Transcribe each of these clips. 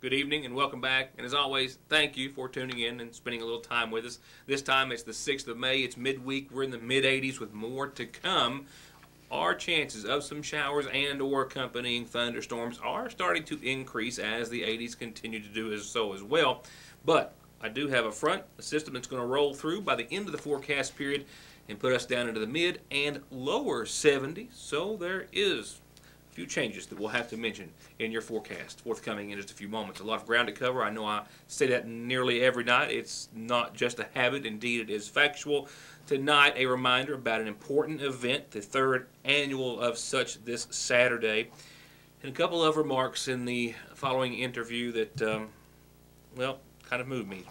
Good evening and welcome back. And as always, thank you for tuning in and spending a little time with us. This time it's the 6th of May. It's midweek. We're in the mid-80s with more to come. Our chances of some showers and or accompanying thunderstorms are starting to increase as the 80s continue to do so as well. But I do have a system that's going to roll through by the end of the forecast period and put us down into the mid and lower 70s. So there is few changes that we'll have to mention in your forecast forthcoming in just a few moments. A lot of ground to cover. I know I say that nearly every night. It's not just a habit. Indeed, it is factual. Tonight, a reminder about an important event, the third annual of such this Saturday, and a couple of remarks in the following interview that, well, kind of moved me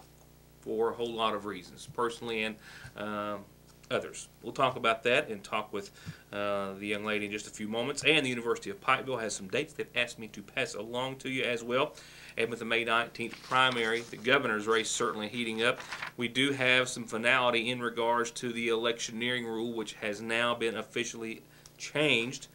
for a whole lot of reasons, personally and others. We'll talk about that and talk with the young lady in just a few moments. And the University of Pikeville has some dates they've asked me to pass along to you as well. And with the May 19th primary, the governor's race certainly heating up. We do have some finality in regards to the electioneering rule, which has now been officially changed.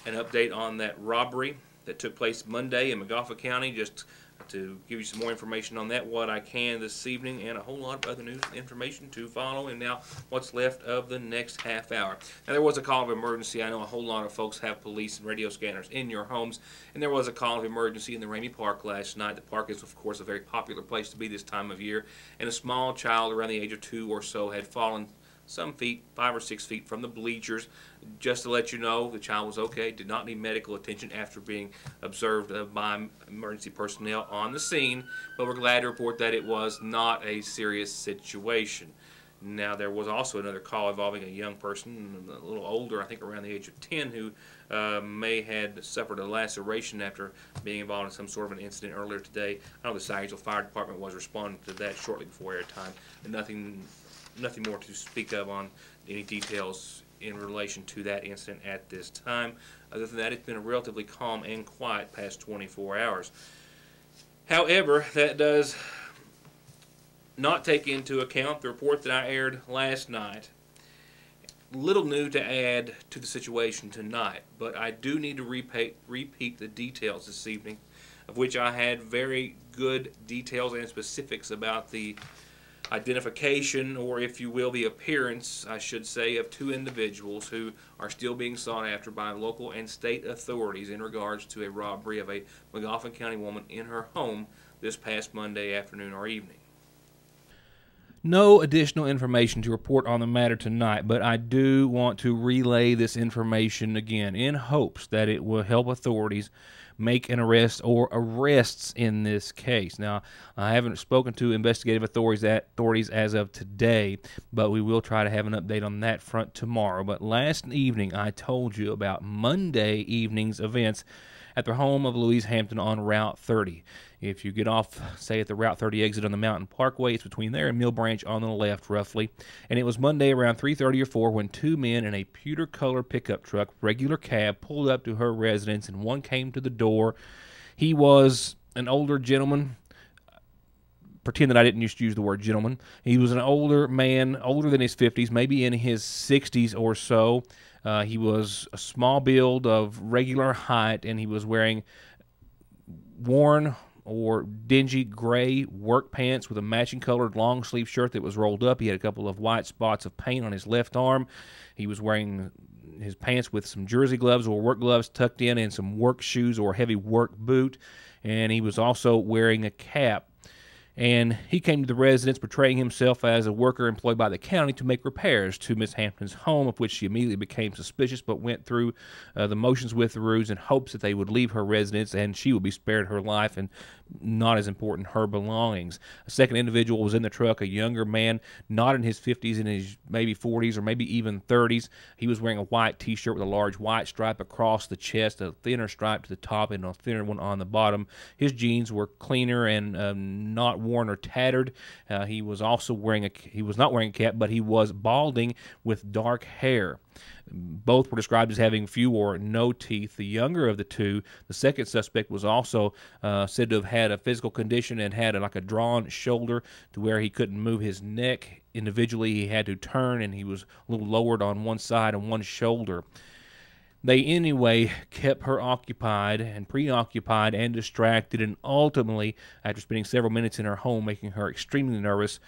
An update on that robbery that took place Monday in McGoffin County, just to give you some more information on that, what I can this evening, and a whole lot of other news and information to follow, and now what's left of the next half hour. Now, there was a call of emergency. I know a whole lot of folks have police and radio scanners in your homes, and there was a call of emergency in the Ramey Park last night. The park is, of course, a very popular place to be this time of year, and a small child around the age of 2 or so had fallen some feet, 5 or 6 feet from the bleachers. Just to let you know, the child was okay, did not need medical attention after being observed by emergency personnel on the scene, but we're glad to report that it was not a serious situation. Now, there was also another call involving a young person, a little older, I think around the age of 10, who may had suffered a laceration after being involved in some sort of an incident earlier today. I know the Sacramento Fire Department was responding to that shortly before airtime, and nothing more to speak of on any details in relation to that incident at this time. Other than that, it's been a relatively calm and quiet past 24 hours. However, that does not take into account the report that I aired last night. Little new to add to the situation tonight, but I do need to repeat the details this evening, of which I had very good details and specifics about the identification, or if you will, the appearance, I should say, of 2 individuals who are still being sought after by local and state authorities in regards to a robbery of a McGoffin County woman in her home this past Monday afternoon or evening. No additional information to report on the matter tonight, but I do want to relay this information again in hopes that it will help authorities make an arrest or arrests in this case. Now, I haven't spoken to investigative authorities as of today, but we will try to have an update on that front tomorrow. But last evening, I told you about Monday evening's events at the home of Louise Hampton on Route 30. If you get off, say, at the Route 30 exit on the Mountain Parkway, it's between there and Mill Branch on the left, roughly. And it was Monday around 3:30 or 4 when 2 men in a pewter-colored pickup truck, regular cab, pulled up to her residence, and one came to the door. He was an older gentleman. Pretend that I didn't used to use the word gentleman. He was an older man, older than his 50s, maybe in his 60s or so. He was a small build of regular height, and he was wearing worn or dingy gray work pants with a matching colored long sleeve shirt that was rolled up. He had a couple of white spots of paint on his left arm. He was wearing his pants with some jersey gloves or work gloves tucked in and some work shoes or heavy work boot. And he was also wearing a cap. And he came to the residence portraying himself as a worker employed by the county to make repairs to Miss Hampton's home, of which she immediately became suspicious, but went through the motions with the ruse in hopes that they would leave her residence and she would be spared her life and, not as important, her belongings. A second individual was in the truck, a younger man, not in his 50s, in his maybe 40s or maybe even 30s. He was wearing a white T-shirt with a large white stripe across the chest, a thinner stripe to the top and a thinner one on the bottom. His jeans were cleaner and not worn or tattered. He was also he was not wearing a cap, but he was balding with dark hair. Both were described as having few or no teeth. The younger of the two, the second suspect, was also said to have had a physical condition and had like a drawn shoulder to where he couldn't move his neck individually. He had to turn, and he was a little lowered on one side and one shoulder. They anyway kept her occupied and preoccupied and distracted, and ultimately, after spending several minutes in her home making her extremely nervous,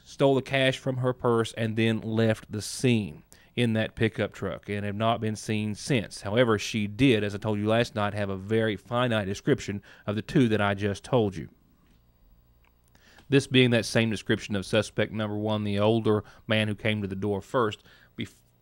stole the cash from her purse and then left the scene in that pickup truck and have not been seen since. However, she did, as I told you last night, have a very finite description of the two that I just told you. This being that same description of suspect number one, the older man who came to the door first,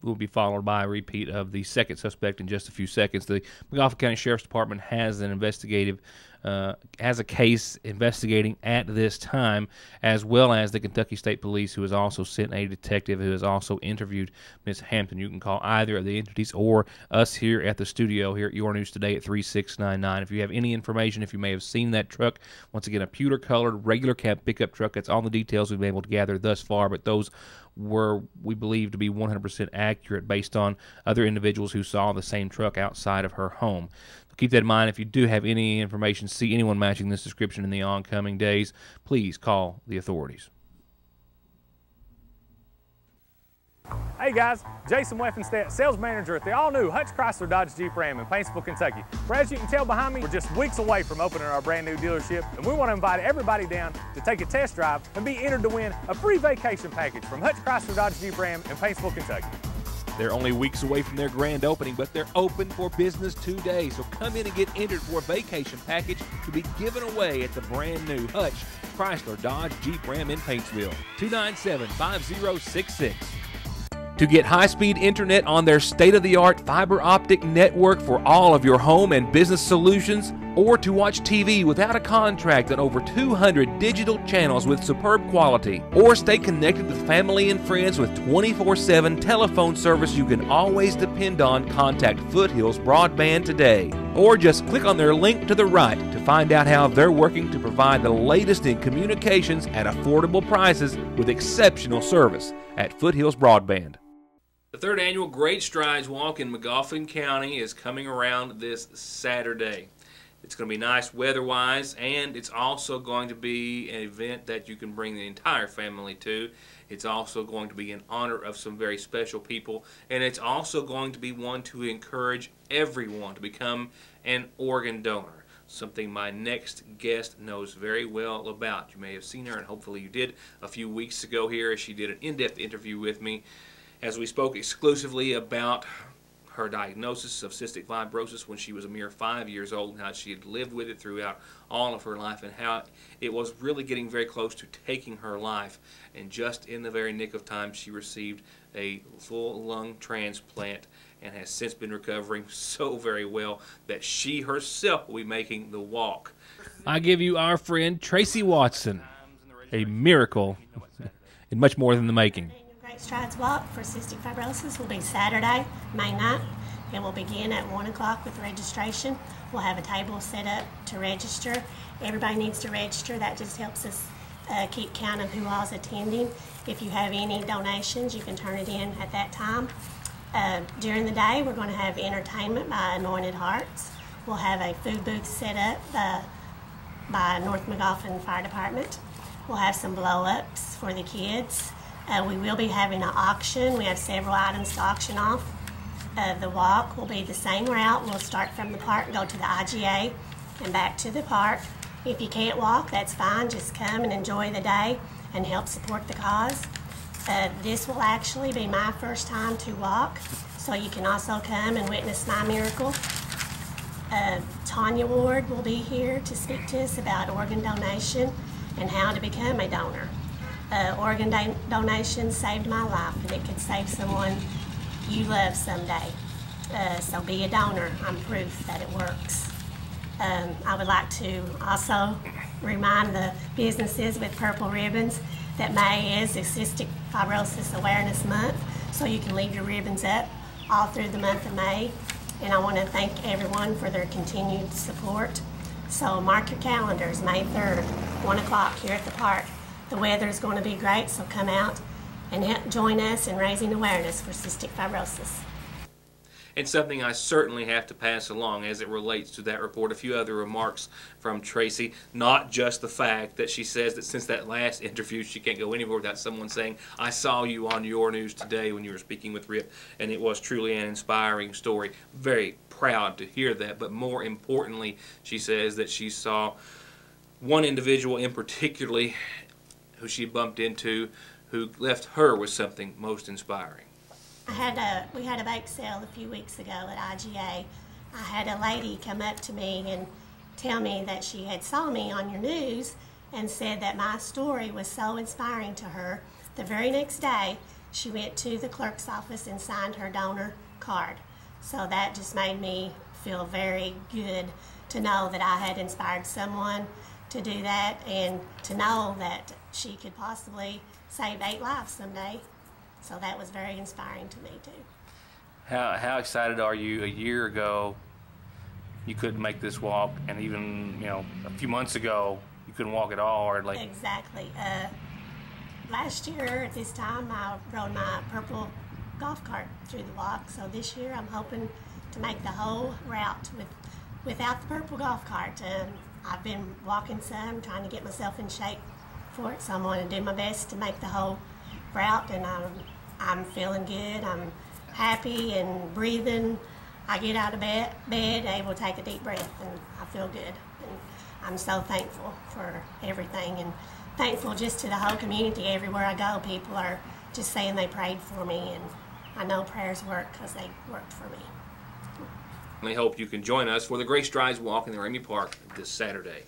will be followed by a repeat of the second suspect in just a few seconds. The McGoffin County Sheriff's Department has a case investigating at this time, as well as the Kentucky State Police, who has also sent a detective who has also interviewed Ms. Hampton. You can call either of the entities or us here at the studio here at Your News Today at 3699. If you have any information, if you may have seen that truck, once again, a pewter-colored regular cab pickup truck. That's all the details we've been able to gather thus far, but those were, we believe, to be 100% accurate based on other individuals who saw the same truck outside of her home. So keep that in mind. If you do have any information, see anyone matching this description in the oncoming days, please call the authorities. Hey guys, Jason Weffenstedt, sales manager at the all-new Hutch Chrysler Dodge Jeep Ram in Paintsville, Kentucky. Where, as you can tell behind me, we're just weeks away from opening our brand new dealership, and we want to invite everybody down to take a test drive and be entered to win a free vacation package from Hutch Chrysler Dodge Jeep Ram in Paintsville, Kentucky. They're only weeks away from their grand opening, but they're open for business today. So come in and get entered for a vacation package to be given away at the brand new Hutch Chrysler Dodge Jeep Ram in Paintsville. 297-5066. To get high-speed internet on their state-of-the-art fiber optic network for all of your home and business solutions, or to watch TV without a contract on over 200 digital channels with superb quality, or stay connected with family and friends with 24/7 telephone service you can always depend on, contact Foothills Broadband today. Or just click on their link to the right to find out how they're working to provide the latest in communications at affordable prices with exceptional service at Foothills Broadband. The third annual Great Strides Walk in McGoffin County is coming around this Saturday. It's going to be nice weather-wise, and it's also going to be an event that you can bring the entire family to. It's also going to be in honor of some very special people, and it's also going to be one to encourage everyone to become an organ donor, something my next guest knows very well about. You may have seen her, and hopefully you did, a few weeks ago here as she did an in-depth interview with me as we spoke exclusively about her diagnosis of cystic fibrosis when she was a mere 5 years old, and how she had lived with it throughout all of her life, and how it was really getting very close to taking her life. And just in the very nick of time, she received a full lung transplant and has since been recovering so very well that she herself will be making the walk. I give you our friend Tracy Watson, a miracle and much more than the making. Great Strides Walk for cystic fibrosis will be Saturday, May 9th. It will begin at 1 o'clock with registration. We'll have a table set up to register. Everybody needs to register. That just helps us keep count of who all's attending. If you have any donations, you can turn it in at that time. During the day, we're going to have entertainment by Anointed Hearts. We'll have a food booth set up by North McGoffin Fire Department. We'll have some blow-ups for the kids. We will be having an auction. We have several items to auction off. The walk will be the same route. We'll start from the park, go to the IGA, and back to the park. If you can't walk, that's fine. Just come and enjoy the day and help support the cause. This will actually be my first time to walk, so you can also come and witness my miracle. Tanya Ward will be here to speak to us about organ donation and how to become a donor. Organ donation saved my life, and it could save someone you love someday. So be a donor. I'm proof that it works. I would like to also remind the businesses with purple ribbons that May is Cystic Fibrosis Awareness Month, so you can leave your ribbons up all through the month of May. And I want to thank everyone for their continued support. So mark your calendars, May 3rd, 1 o'clock here at the park. The weather is going to be great, so come out and join us in raising awareness for cystic fibrosis. and something I certainly have to pass along as it relates to that report. A few other remarks from Tracy, not just the fact that she says that since that last interview she can't go anywhere without someone saying, I saw you on Your News Today when you were speaking with Ritt, and it was truly an inspiring story. Very proud to hear that, but more importantly, she says that she saw one individual in particularly who she bumped into who left her with something most inspiring. We had a bake sale a few weeks ago at IGA. I had a lady come up to me and tell me that she had saw me on your news and said that my story was so inspiring to her. The very next day, she went to the clerk's office and signed her donor card. So that just made me feel very good to know that I had inspired someone to do that, and to know that she could possibly save 8 lives someday. So that was very inspiring to me too. How excited are you? A year ago, you couldn't make this walk, and even a few months ago, you couldn't walk at all, or like. Exactly. Last year at this time, I rode my purple golf cart through the walk. So this year, I'm hoping to make the whole route without the purple golf cart. I've been walking some, trying to get myself in shape for it. So I'm going to do my best to make the whole route, and I'm feeling good. I'm happy and breathing. I get out of bed, able to take a deep breath, and I feel good. And I'm so thankful for everything, and thankful just to the whole community. Everywhere I go, people are just saying they prayed for me, and I know prayers work because they worked for me. I hope you can join us for the Grace Strides Walk in the Ramey Park this Saturday.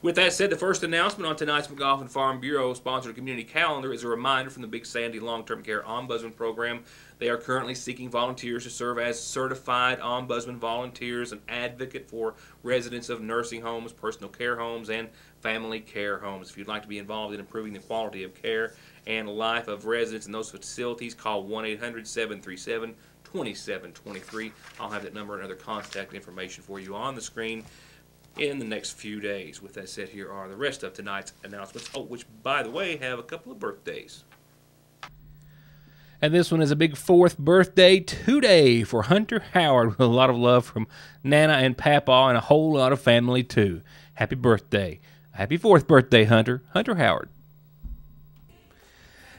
With that said, the first announcement on tonight's McGoffin Farm Bureau sponsored community calendar is a reminder from the Big Sandy Long-Term Care Ombudsman Program. They are currently seeking volunteers to serve as certified ombudsman volunteers, an advocate for residents of nursing homes, personal care homes, and family care homes. If you'd like to be involved in improving the quality of care and life of residents in those facilities, call 1-800-737-2723. I'll have that number and other contact information for you on the screen in the next few days. With that said, here are the rest of tonight's announcements, which, by the way, have a couple of birthdays. And this one is a big 4th birthday today for Hunter Howard, with a lot of love from Nana and Papa and a whole lot of family, too. Happy birthday. Happy 4th birthday, Hunter Howard.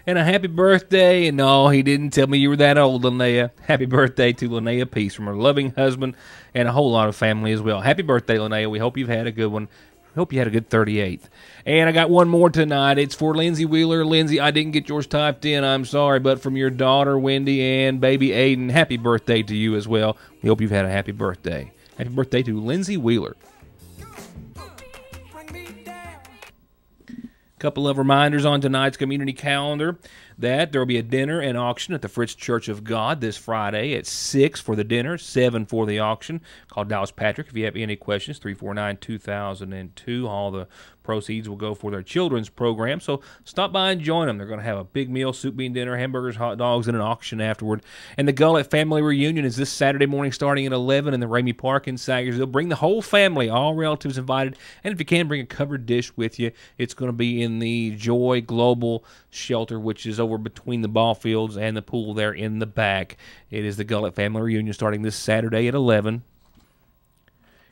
And a happy birthday, and no, he didn't tell me you were that old, Linnea. Happy birthday to Linnea Peace from her loving husband and a whole lot of family as well. Happy birthday, Linnea. We hope you've had a good one. We hope you had a good 38th. And I got one more tonight. It's for Lindsay Wheeler. Lindsay, I didn't get yours typed in. I'm sorry, but from your daughter, Wendy, and baby Aiden, happy birthday to you as well. We hope you've had a happy birthday. Happy birthday to Lindsay Wheeler. Couple of reminders on tonight's community calendar that there will be a dinner and auction at the Fritz Church of God this Friday at 6 for the dinner, 7 for the auction. Call Dallas Patrick if you have any questions, 349-2002. All the proceeds will go for their children's program, so stop by and join them. They're going to have a big meal, soup, bean dinner, hamburgers, hot dogs, and an auction afterward. And the Gullett Family Reunion is this Saturday morning starting at 11 in the Ramey Park in Sagersville. Bring the whole family, all relatives invited, and if you can, bring a covered dish with you. It's going to be in the Joy Global Shelter, which is over between the ball fields and the pool there in the back. It is the Gullett Family Reunion starting this Saturday at 11.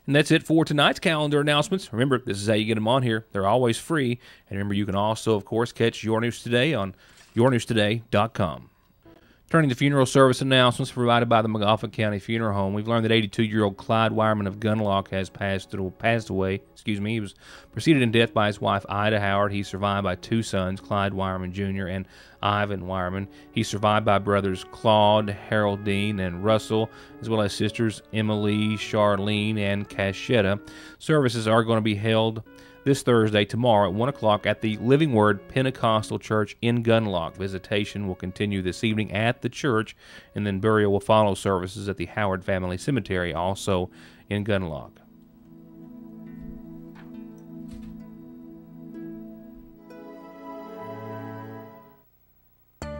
And that's it for tonight's calendar announcements. Remember, this is how you get them on here. They're always free. And remember, you can also, of course, catch Your News Today on yournewstoday.com. Turning to funeral service announcements provided by the McGoffin County Funeral Home. We've learned that 82-year-old Clyde Wireman of Gunlock has passed away. He was preceded in death by his wife, Ida Howard. He's survived by 2 sons, Clyde Wireman Jr. and Ivan Wireman. He's survived by brothers Claude, Haroldine, and Russell, as well as sisters Emily, Charlene, and Cashetta. Services are going to be held this Thursday, tomorrow at 1 o'clock at the Living Word Pentecostal Church in Gunlock. Visitation will continue this evening at the church, and then burial will follow services at the Howard Family Cemetery, also in Gunlock.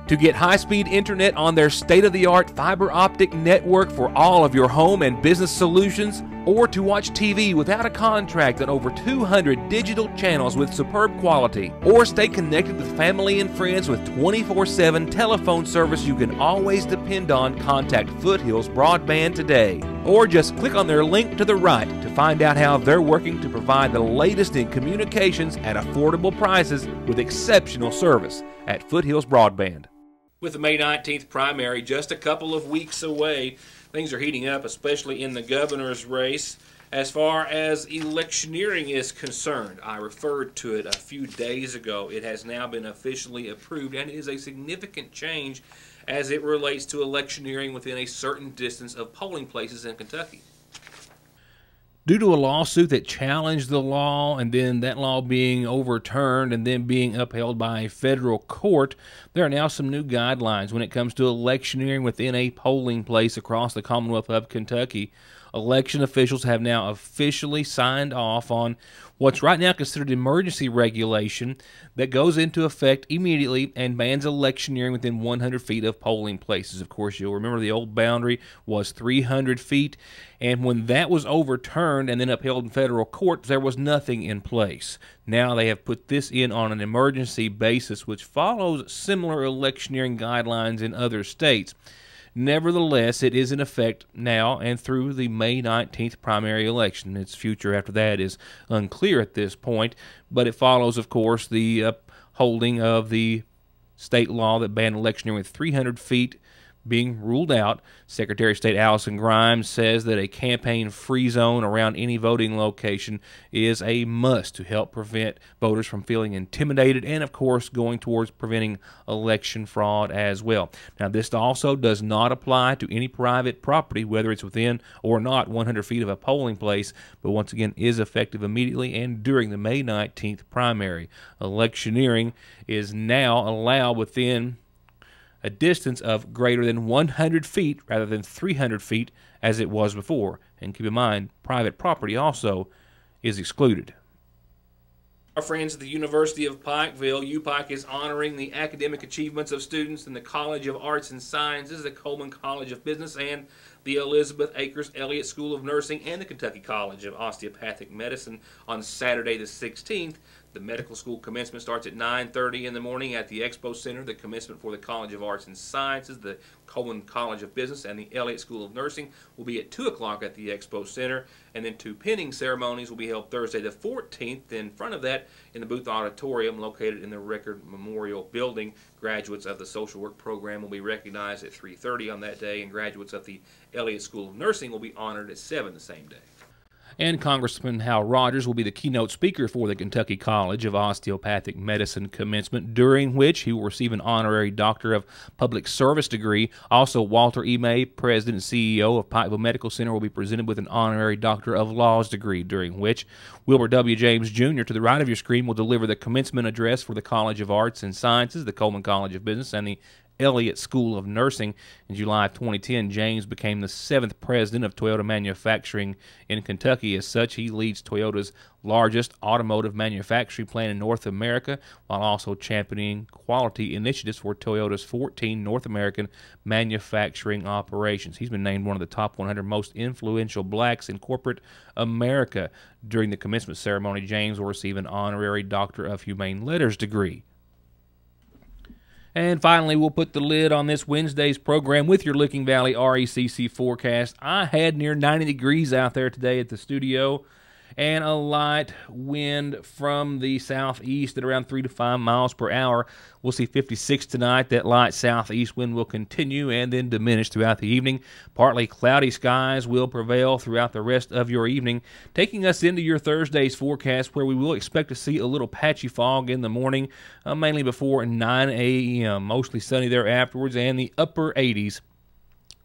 To get high-speed internet on their state-of-the-art fiber optic network for all of your home and business solutions, or to watch TV without a contract on over 200 digital channels with superb quality, or stay connected with family and friends with 24/7 telephone service you can always depend on, contact Foothills Broadband today. Or just click on their link to the right to find out how they're working to provide the latest in communications at affordable prices with exceptional service at Foothills Broadband. With the May 19th primary just a couple of weeks away, things are heating up, especially in the governor's race. As far as electioneering is concerned, I referred to it a few days ago. It has now been officially approved, and it is a significant change as it relates to electioneering within a certain distance of polling places in Kentucky. Due to a lawsuit that challenged the law and then that law being overturned and then being upheld by a federal court, there are now some new guidelines when it comes to electioneering within a polling place across the Commonwealth of Kentucky. Election officials have now officially signed off on what's right now considered emergency regulation that goes into effect immediately and bans electioneering within 100 feet of polling places. Of course, you'll remember the old boundary was 300 feet, and when that was overturned and then upheld in federal court, there was nothing in place. Now they have put this in on an emergency basis, which follows similar electioneering guidelines in other states. Nevertheless, it is in effect now and through the May 19th primary election. Its future after that is unclear at this point, but it follows, of course, the upholding of the state law that banned electioneering with 300 feet being ruled out. Secretary of State Allison Grimes says that a campaign-free zone around any voting location is a must to help prevent voters from feeling intimidated and, of course, going towards preventing election fraud as well. Now, this also does not apply to any private property, whether it's within or not 100 feet of a polling place, but once again is effective immediately and during the May 19th primary. Electioneering is now allowed within a distance of greater than 100 feet rather than 300 feet as it was before. And keep in mind, private property also is excluded. Our friends at the University of Pikeville, UPike, is honoring the academic achievements of students in the College of Arts and Sciences, the Coleman College of Business, and the Elizabeth Acres Elliott School of Nursing, and the Kentucky College of Osteopathic Medicine on Saturday the 16th. The medical school commencement starts at 9:30 in the morning at the Expo Center. The commencement for the College of Arts and Sciences, the Coleman College of Business, and the Elliott School of Nursing will be at 2 o'clock at the Expo Center. And then 2 pinning ceremonies will be held Thursday the 14th. In front of that, in the Booth Auditorium located in the Record Memorial Building, graduates of the social work program will be recognized at 3:30 on that day, and graduates of the Elliott School of Nursing will be honored at 7 the same day. And Congressman Hal Rogers will be the keynote speaker for the Kentucky College of Osteopathic Medicine commencement, during which he will receive an honorary Doctor of Public Service degree. Also, Walter E. May, President and CEO of Pikeville Medical Center, will be presented with an honorary Doctor of Laws degree, during which Wilbur W. James, Jr., to the right of your screen, will deliver the commencement address for the College of Arts and Sciences, the Coleman College of Business, and the Elliott School of Nursing. In July of 2010, James became the 7th president of Toyota Manufacturing in Kentucky. As such, he leads Toyota's largest automotive manufacturing plant in North America, while also championing quality initiatives for Toyota's 14 North American manufacturing operations. He's been named one of the top 100 most influential blacks in corporate America. During the commencement ceremony, James will receive an honorary Doctor of Humane Letters degree. And finally, we'll put the lid on this Wednesday's program with your Licking Valley RECC forecast. I had near 90 degrees out there today at the studio, and a light wind from the southeast at around 3 to 5 miles per hour. We'll see 56 tonight. That light southeast wind will continue and then diminish throughout the evening. Partly cloudy skies will prevail throughout the rest of your evening, taking us into your Thursday's forecast, where we will expect to see a little patchy fog in the morning, mainly before 9 a.m. Mostly sunny there afterwards, and the upper 80s.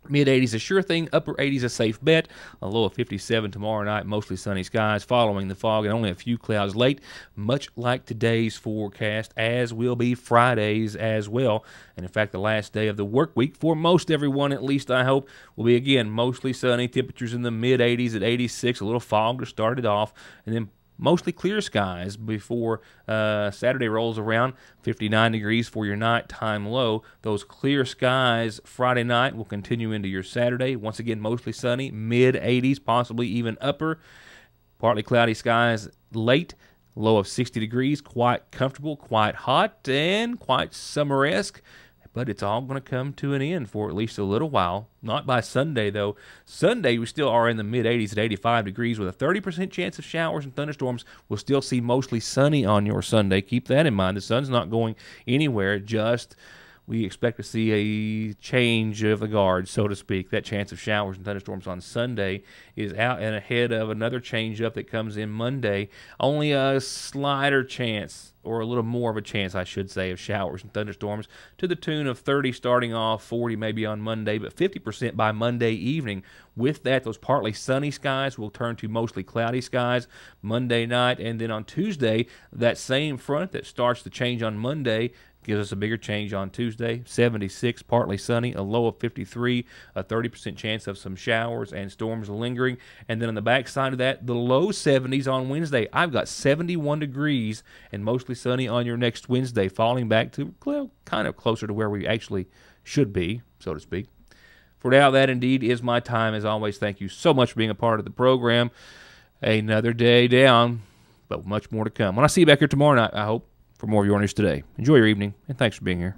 Mid-80s a sure thing, upper 80s a safe bet. A low of 57 tomorrow night, mostly sunny skies following the fog, and only a few clouds late, much like today's forecast, as will be Friday's as well. And in fact, the last day of the work week, for most everyone at least, I hope, will be again mostly sunny, temperatures in the mid-80s at 86, a little fog to start it off, and then mostly clear skies before Saturday rolls around. 59 degrees for your nighttime low. Those clear skies Friday night will continue into your Saturday. Once again, mostly sunny, mid-80s, possibly even upper. Partly cloudy skies late. Low of 60 degrees, quite comfortable, quite hot, and quite summer-esque. But it's all going to come to an end for at least a little while. Not by Sunday, though. Sunday, we still are in the mid-80s at 85 degrees with a 30% chance of showers and thunderstorms. We'll still see mostly sunny on your Sunday. Keep that in mind. The sun's not going anywhere, just we expect to see a change of the guard, so to speak. That chance of showers and thunderstorms on Sunday is out and ahead of another change-up that comes in Monday. Only a slighter chance, or a little more of a chance, I should say, of showers and thunderstorms to the tune of 30 starting off, 40 maybe on Monday, but 50% by Monday evening. With that, those partly sunny skies will turn to mostly cloudy skies Monday night, and then on Tuesday, that same front that starts to change on Monday gives us a bigger change on Tuesday. 76, partly sunny, a low of 53, a 30% chance of some showers and storms lingering. And then on the backside of that, the low 70s on Wednesday. I've got 71 degrees and mostly sunny on your next Wednesday, falling back to, well, kind of closer to where we actually should be, so to speak. For now, that indeed is my time. As always, thank you so much for being a part of the program. Another day down, but much more to come. When I see you back here tomorrow night, I hope, for more of your news today. Enjoy your evening, and thanks for being here.